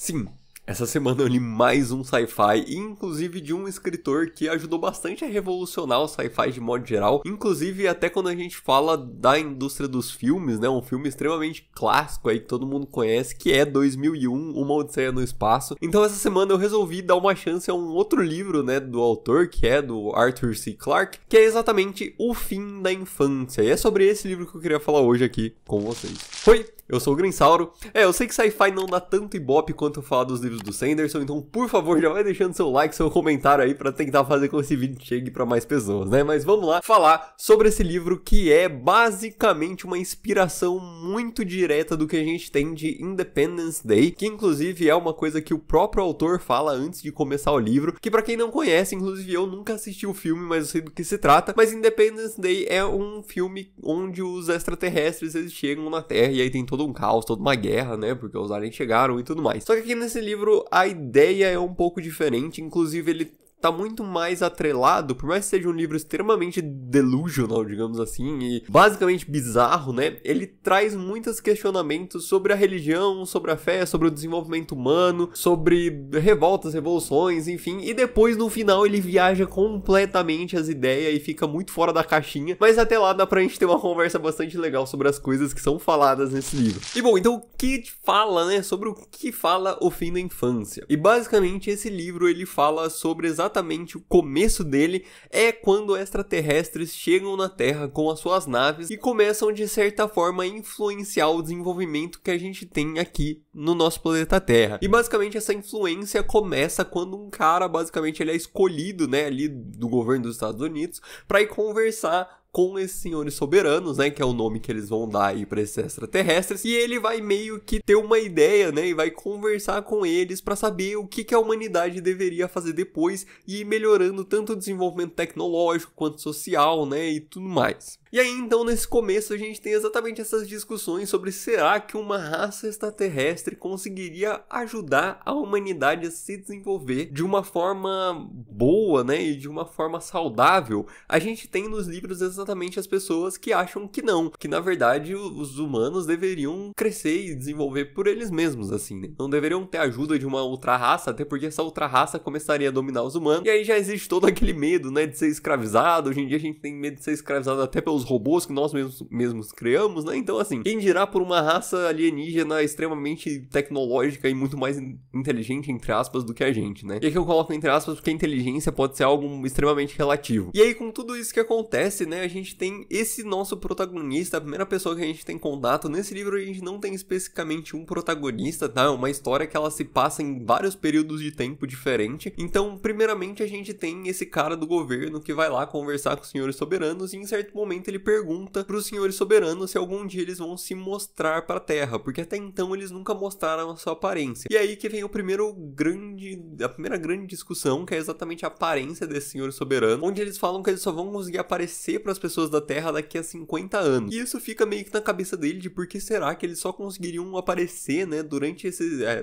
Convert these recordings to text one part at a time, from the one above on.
Sim, essa semana eu li mais um sci-fi, inclusive de um escritor que ajudou bastante a revolucionar o sci-fi de modo geral, inclusive até quando a gente fala da indústria dos filmes, né, um filme extremamente clássico aí que todo mundo conhece, que é 2001, Uma Odisseia no Espaço. Então essa semana eu resolvi dar uma chance a um outro livro, né, do autor, que é do Arthur C. Clarke, que é exatamente O Fim da Infância, e é sobre esse livro que eu queria falar hoje aqui com vocês. Oi! Eu sou o Grinsauro. Eu sei que sci-fi não dá tanto ibope quanto eu falar dos livros do Sanderson, então por favor já vai deixando seu like, seu comentário aí pra tentar fazer com que esse vídeo chegue pra mais pessoas, né? Mas vamos lá falar sobre esse livro que é basicamente uma inspiração muito direta do que a gente tem de Independence Day, que inclusive é uma coisa que o próprio autor fala antes de começar o livro, que pra quem não conhece, inclusive eu nunca assisti o filme, mas eu sei do que se trata, mas Independence Day é um filme onde os extraterrestres eles chegam na Terra e aí tem todo um caos, toda uma guerra, né, porque os aliens chegaram e tudo mais. Só que aqui nesse livro a ideia é um pouco diferente, inclusive ele tá muito mais atrelado, por mais que seja um livro extremamente delusional, digamos assim, e basicamente bizarro, né? Ele traz muitos questionamentos sobre a religião, sobre a fé, sobre o desenvolvimento humano, sobre revoltas, revoluções, enfim, e depois no final ele viaja completamente as ideias e fica muito fora da caixinha, mas até lá dá pra gente ter uma conversa bastante legal sobre as coisas que são faladas nesse livro. E bom, então o que fala, né, sobre o que fala O Fim da Infância? E basicamente esse livro ele fala sobre exatamente o começo dele é quando extraterrestres chegam na Terra com as suas naves e começam de certa forma a influenciar o desenvolvimento que a gente tem aqui no nosso planeta Terra. E basicamente essa influência começa quando um cara basicamente ele é escolhido, né, ali do governo dos Estados Unidos para ir conversar com esses senhores soberanos, né, que é o nome que eles vão dar aí para esses extraterrestres, e ele vai meio que ter uma ideia, né, e vai conversar com eles para saber o que a humanidade deveria fazer depois e ir melhorando tanto o desenvolvimento tecnológico quanto social, né, e tudo mais. E aí, então, nesse começo, a gente tem exatamente essas discussões sobre será que uma raça extraterrestre conseguiria ajudar a humanidade a se desenvolver de uma forma boa, né, e de uma forma saudável. A gente tem nos livros exatamente as pessoas que acham que não, que na verdade os humanos deveriam crescer e desenvolver por eles mesmos, assim, né? Não deveriam ter ajuda de uma outra raça, até porque essa outra raça começaria a dominar os humanos, e aí já existe todo aquele medo, né, de ser escravizado. Hoje em dia a gente tem medo de ser escravizado até pelos robôs que nós mesmos criamos, né? Então, assim, quem dirá por uma raça alienígena extremamente tecnológica e muito mais inteligente, entre aspas, do que a gente, né? E aqui eu coloco entre aspas porque a inteligência pode ser algo extremamente relativo. E aí, com tudo isso que acontece, né, a gente tem esse nosso protagonista, a primeira pessoa que a gente tem contato. Nesse livro a gente não tem especificamente um protagonista, tá? É uma história que ela se passa em vários períodos de tempo diferentes. Então, primeiramente, a gente tem esse cara do governo que vai lá conversar com os senhores soberanos e em certo momento ele pergunta para os senhores soberanos se algum dia eles vão se mostrar para a Terra, porque até então eles nunca mostraram a sua aparência. E aí que vem a primeira grande discussão, que é exatamente a aparência desse senhor soberano, onde eles falam que eles só vão conseguir aparecer para as pessoas da Terra daqui a 50 anos. E isso fica meio que na cabeça dele de por que será que eles só conseguiriam aparecer, né, durante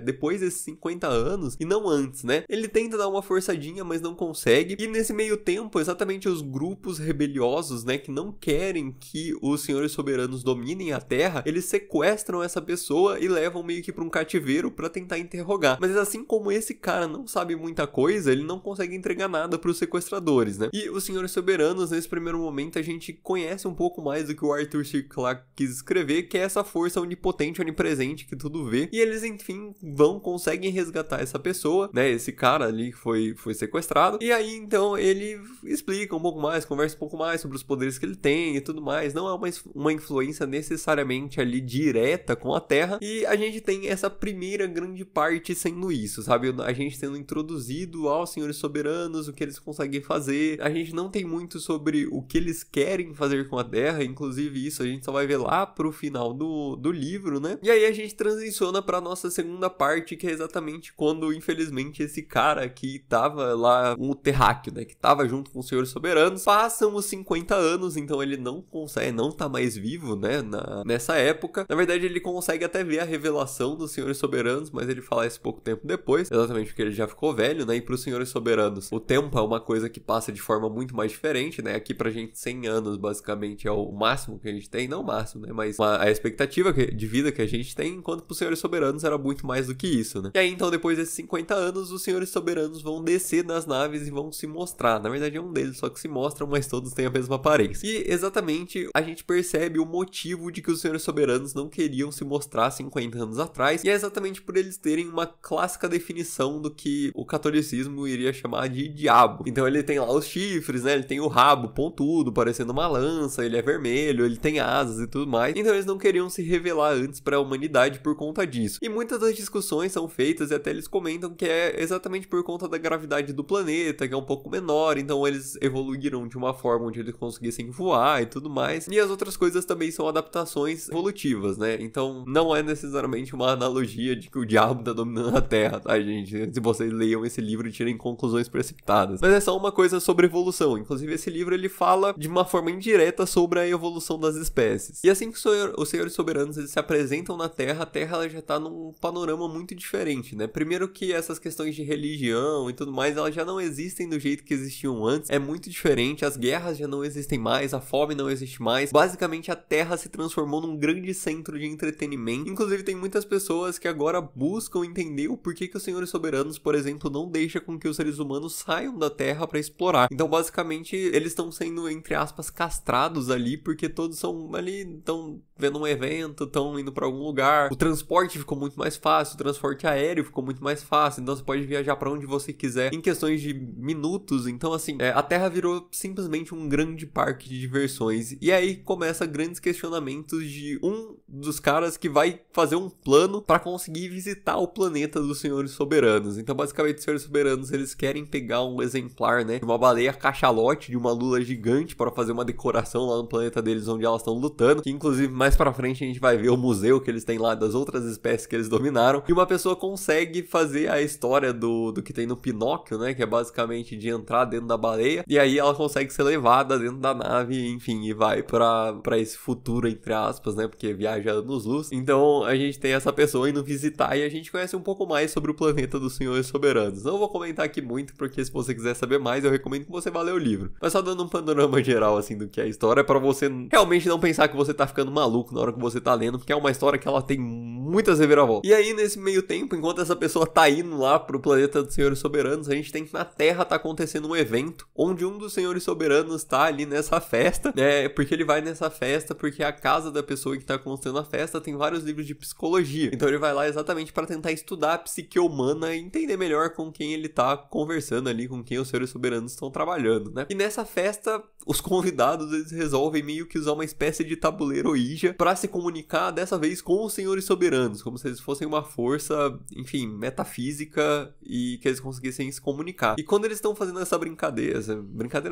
depois desses 50 anos e não antes, né? Ele tenta dar uma forçadinha, mas não consegue. E nesse meio tempo, exatamente os grupos rebeliosos, né, que não querem que os senhores soberanos dominem a Terra, eles sequestram essa pessoa e levam meio que para um cativeiro para tentar interrogar. Mas assim como esse cara não sabe muita coisa, ele não consegue entregar nada para os sequestradores, né? E os senhores soberanos, nesse primeiro momento, a gente conhece um pouco mais do que o Arthur C. Clarke quis escrever, que é essa força onipotente, onipresente, que tudo vê. E eles, enfim, conseguem resgatar essa pessoa, né? Esse cara ali que foi sequestrado. E aí, então, ele explica um pouco mais, conversa um pouco mais sobre os poderes que ele tem e tudo mais. Não é uma influência necessariamente ali direta com a Terra. E a gente tem essa primeira grande parte sendo isso, sabe? A gente sendo introduzido aos senhores soberanos, o que eles conseguem fazer. A gente não tem muito sobre o que eles querem fazer com a Terra, inclusive isso a gente só vai ver lá pro final do livro, né? E aí a gente transiciona pra nossa segunda parte, que é exatamente quando, infelizmente, esse cara que tava lá, um terráqueo, né? Que tava junto com os senhores soberanos, passam os 50 anos, então ele não consegue, não tá mais vivo, né, nessa época. Na verdade, ele consegue até ver a revelação dos Senhores Soberanos, mas ele falece pouco tempo depois, exatamente porque ele já ficou velho, né, e pros Senhores Soberanos, o tempo é uma coisa que passa de forma muito mais diferente, né, aqui pra gente 100 anos, basicamente, é o máximo que a gente tem, não o máximo, né, mas a expectativa de vida que a gente tem, enquanto pros Senhores Soberanos era muito mais do que isso, né. E aí, então, depois desses 50 anos, os Senhores Soberanos vão descer das naves e vão se mostrar. Na verdade, é um deles só que se mostram, mas todos têm a mesma aparência. E, exatamente, a gente percebe o motivo de que os Senhores Soberanos não queriam se mostrar 50 anos atrás, e é exatamente por eles terem uma clássica definição do que o catolicismo iria chamar de diabo. Então, ele tem lá os chifres, né, ele tem o rabo pontudo, parecendo uma lança, ele é vermelho, ele tem asas e tudo mais. Então, eles não queriam se revelar antes para a humanidade por conta disso. E muitas das discussões são feitas e até eles comentam que é exatamente por conta da gravidade do planeta, que é um pouco menor, então eles evoluíram de uma forma onde eles conseguissem voar e tudo mais. E as outras coisas também são adaptações evolutivas, né? Então não é necessariamente uma analogia de que o diabo tá dominando a Terra, tá, gente? Se vocês leiam esse livro e tirem conclusões precipitadas. Mas é só uma coisa sobre evolução. Inclusive esse livro ele fala de uma forma indireta sobre a evolução das espécies. E assim que os Senhores Soberanos eles se apresentam na Terra, a Terra ela já tá num panorama muito diferente, né? Primeiro que essas questões de religião e tudo mais, elas já não existem do jeito que existiam antes. É muito diferente, as guerras já não existem mais, a fome não existe mais. Basicamente a Terra se transformou num grande centro de entretenimento. Inclusive tem muitas pessoas que agora buscam entender o porquê que os Senhores Soberanos, por exemplo, não deixam com que os seres humanos saiam da Terra para explorar. Então basicamente eles estão sendo, entre aspas, castrados ali, porque todos são ali, estão vendo um evento, estão indo para algum lugar. O transporte ficou muito mais fácil, o transporte aéreo ficou muito mais fácil, então você pode viajar para onde você quiser em questões de minutos. Então assim, a Terra virou simplesmente um grande parque de diversões. E aí começa grandes questionamentos de um dos caras que vai fazer um plano para conseguir visitar o planeta dos Senhores Soberanos. Então basicamente os Senhores Soberanos eles querem pegar um exemplar, né, de uma baleia cachalote, de uma lula gigante para fazer uma decoração lá no planeta deles onde elas estão lutando, que inclusive mais pra frente a gente vai ver o museu que eles têm lá das outras espécies que eles dominaram. E uma pessoa consegue fazer a história do que tem no Pinóquio, né, que é basicamente de entrar dentro da baleia, e aí ela consegue ser levada dentro da nave, enfim, e vai pra esse futuro, entre aspas, né, porque viaja anos-luz. Então a gente tem essa pessoa indo visitar e a gente conhece um pouco mais sobre o planeta dos Senhores Soberanos. Não vou comentar aqui muito, porque se você quiser saber mais, eu recomendo que você vá ler o livro. Mas só dando um panorama geral, assim, do que é a história, pra você realmente não pensar que você tá ficando maluco na hora que você tá lendo, porque é uma história que ela tem muitas reviravoltas. E aí, nesse meio tempo, enquanto essa pessoa tá indo lá pro planeta dos Senhores Soberanos, a gente tem que na Terra tá acontecendo um evento, onde um dos Senhores Soberanos tá ali nessa festa, né, porque ele vai nessa festa, porque a casa da pessoa que tá acontecendo a festa tem vários livros de psicologia. Então ele vai lá exatamente pra tentar estudar a psique humana e entender melhor com quem ele tá conversando ali, com quem os Senhores Soberanos estão trabalhando, né. E nessa festa, os convidados, eles resolvem meio que usar uma espécie de tabuleiro Ouija pra se comunicar, dessa vez, com os Senhores Soberanos, como se eles fossem uma força, enfim, metafísica, e que eles conseguissem se comunicar. E quando eles estão fazendo essa brincadeira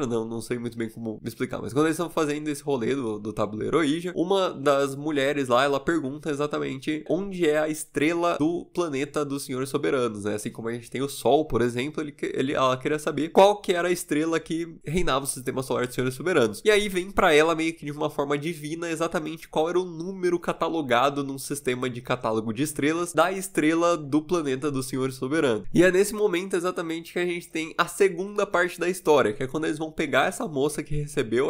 não sei muito bem como me explicar, mas quando eles estão fazendo esse rolê do tabuleiro Ouija, uma das mulheres lá, ela pergunta exatamente onde é a estrela do planeta dos Senhores Soberanos, né? Assim como a gente tem o Sol, por exemplo, ela queria saber qual que era a estrela que reinava o sistema solar dos Senhores Soberanos. E aí vem pra ela meio que de uma forma divina exatamente qual era o número catalogado num sistema de catálogo de estrelas da estrela do planeta dos Senhores Soberanos. E é nesse momento exatamente que a gente tem a segunda parte da história, que é quando eles vão pegar essa moça que recebeu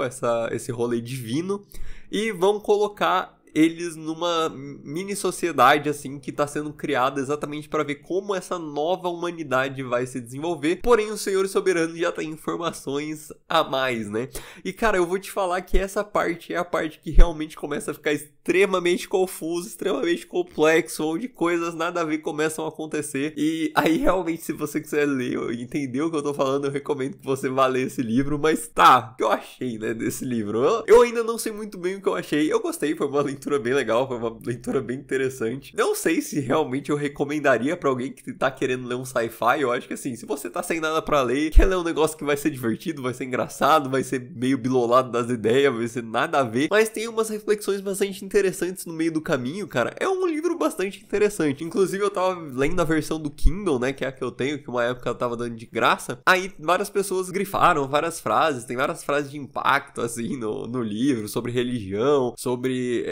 esse rolê divino e vão colocar eles numa mini sociedade, assim, que tá sendo criada exatamente para ver como essa nova humanidade vai se desenvolver. Porém, os Senhores Soberanos já tem informações a mais, né? E, cara, eu vou te falar que essa parte é a parte que realmente começa a ficar extremamente confuso, extremamente complexo, onde coisas nada a ver começam a acontecer. E aí, realmente, se você quiser ler e entender o que eu tô falando, eu recomendo que você vá ler esse livro. Mas tá, o que eu achei, né, desse livro? Eu ainda não sei muito bem o que eu achei. Eu gostei, foi uma leitura leitura bem legal, foi uma leitura bem interessante. Não sei se realmente eu recomendaria pra alguém que tá querendo ler um sci-fi. Eu acho que assim, se você tá sem nada pra ler, quer ler um negócio que vai ser divertido, vai ser engraçado, vai ser meio bilolado das ideias, vai ser nada a ver, mas tem umas reflexões bastante interessantes no meio do caminho, cara. É um livro bastante interessante. Inclusive eu tava lendo a versão do Kindle, né, que é a que eu tenho, que uma época eu tava dando de graça. Aí várias pessoas grifaram várias frases, tem várias frases de impacto, assim, no livro, sobre religião, sobre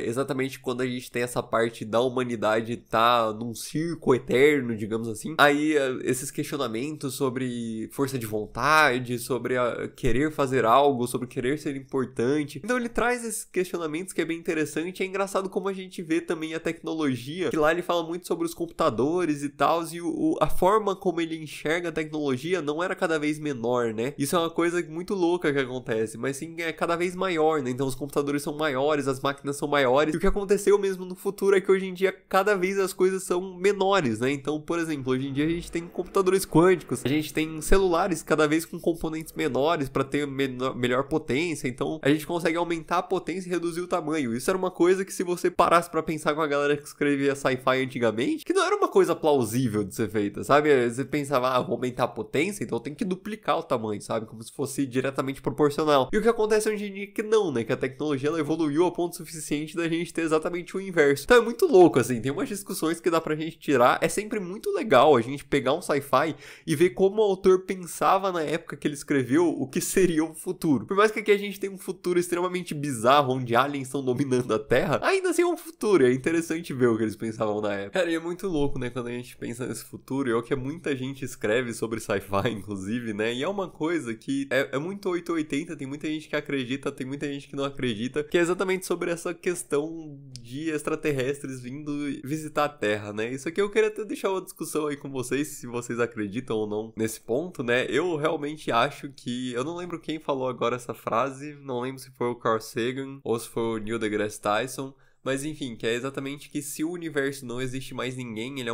exatamente quando a gente tem essa parte da humanidade tá num circo eterno, digamos assim. Aí esses questionamentos sobre força de vontade, sobre querer fazer algo, sobre querer ser importante. Então ele traz esses questionamentos que é bem interessante. É engraçado como a gente vê também a tecnologia, que lá ele fala muito sobre os computadores e tal, e a forma como ele enxerga a tecnologia não era cada vez menor, né? Isso é uma coisa muito louca que acontece, mas sim é cada vez maior, né? Então os computadores são maiores, as máquinas são maiores, e o que aconteceu mesmo no futuro é que hoje em dia cada vez as coisas são menores, né? Então, por exemplo, hoje em dia a gente tem computadores quânticos, a gente tem celulares cada vez com componentes menores para ter melhor potência, então a gente consegue aumentar a potência e reduzir o tamanho. Isso era uma coisa que, se você parasse para pensar com a galera que escrevia sci-fi antigamente, que não era uma coisa plausível de ser feita, sabe? Você pensava, vou aumentar a potência, então tem que duplicar o tamanho, sabe? Como se fosse diretamente proporcional. E o que acontece hoje em dia é que não, né? Que a tecnologia ela evoluiu ao ponto suficiente da gente ter exatamente o inverso. Então é muito louco, assim, tem umas discussões que dá pra gente tirar. É sempre muito legal a gente pegar um sci-fi e ver como o autor pensava na época que ele escreveu o que seria o futuro. Por mais que aqui a gente tenha um futuro extremamente bizarro, onde aliens estão dominando a Terra, ainda assim é um futuro. É interessante ver o que eles pensavam na época. Cara, e é muito louco, né, quando a gente pensa nesse futuro. E é o que muita gente escreve sobre sci-fi, inclusive, né? E é uma coisa que é muito 880, tem muita gente que acredita, tem muita gente que não acredita, que é exatamente sobre essa questão de extraterrestres vindo visitar a Terra, né? Isso aqui eu queria até deixar uma discussão aí com vocês, se vocês acreditam ou não nesse ponto, né? Eu realmente acho que... Eu não lembro quem falou agora essa frase, não lembro se foi o Carl Sagan ou se foi o Neil deGrasse Tyson, mas enfim, que é exatamente que se o universo não existe mais ninguém, ele é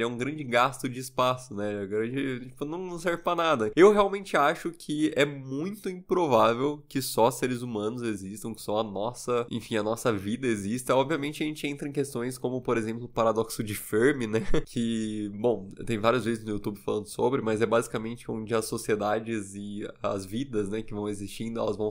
um grande gasto de espaço, né? Não serve pra nada. Eu realmente acho que é muito improvável que só seres humanos existam, que só a nossa vida exista. Obviamente a gente entra em questões como, por exemplo, o paradoxo de Fermi, né? Que, bom, tem várias vezes no YouTube falando sobre, mas é basicamente onde as sociedades e as vidas, né, que vão existindo, elas vão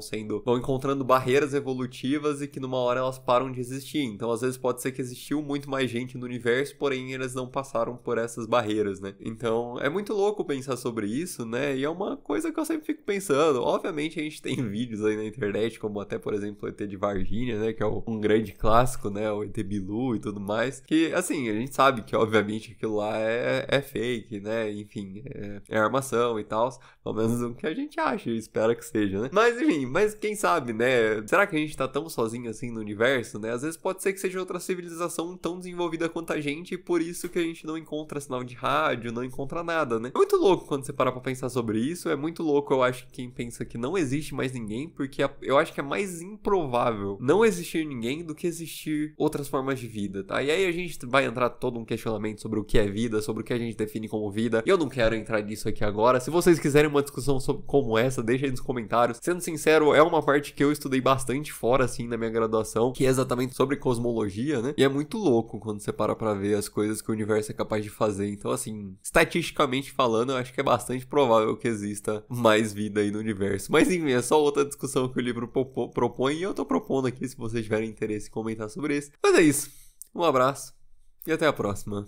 encontrando barreiras evolutivas e que numa hora elas param de existir. Então, às vezes pode ser que existiu muito mais gente no universo, porém eles não passaram por essas barreiras, né? Então, é muito louco pensar sobre isso, né? E é uma coisa que eu sempre fico pensando. Obviamente, a gente tem vídeos aí na internet, como até, por exemplo, o ET de Varginha, né? Que é um grande clássico, né? O ET Bilu e tudo mais. Que, assim, a gente sabe que, obviamente, aquilo lá é fake, né? Enfim, é armação e tal. Pelo menos o que a gente acha e espera que seja, né? Mas, enfim, quem sabe, né? Será que a gente tá tão sozinho assim no universo, né? Às vezes pode ser que seja outra civilização tão desenvolvida quanto a gente, e por isso que a gente não encontra sinal de rádio, não encontra nada, né? É muito louco quando você parar pra pensar sobre isso. É muito louco, eu acho, que quem pensa que não existe mais ninguém, porque eu acho que é mais improvável não existir ninguém do que existir outras formas de vida, tá? E aí a gente vai entrar todo um questionamento sobre o que é vida, sobre o que a gente define como vida. Eu não quero entrar nisso aqui agora. Se vocês quiserem uma discussão como essa, deixa aí nos comentários. Sendo sincero, é uma parte que eu estudei bastante fora, assim, na minha graduação, que é exatamente sobre cosmologia, né? E é muito louco quando você para pra ver as coisas que o universo é capaz de fazer. Então, assim, estatisticamente falando, eu acho que é bastante provável que exista mais vida aí no universo. Mas, enfim, é só outra discussão que o livro propõe, e eu tô propondo aqui, se vocês tiverem interesse em comentar sobre isso. Mas é isso. Um abraço e até a próxima.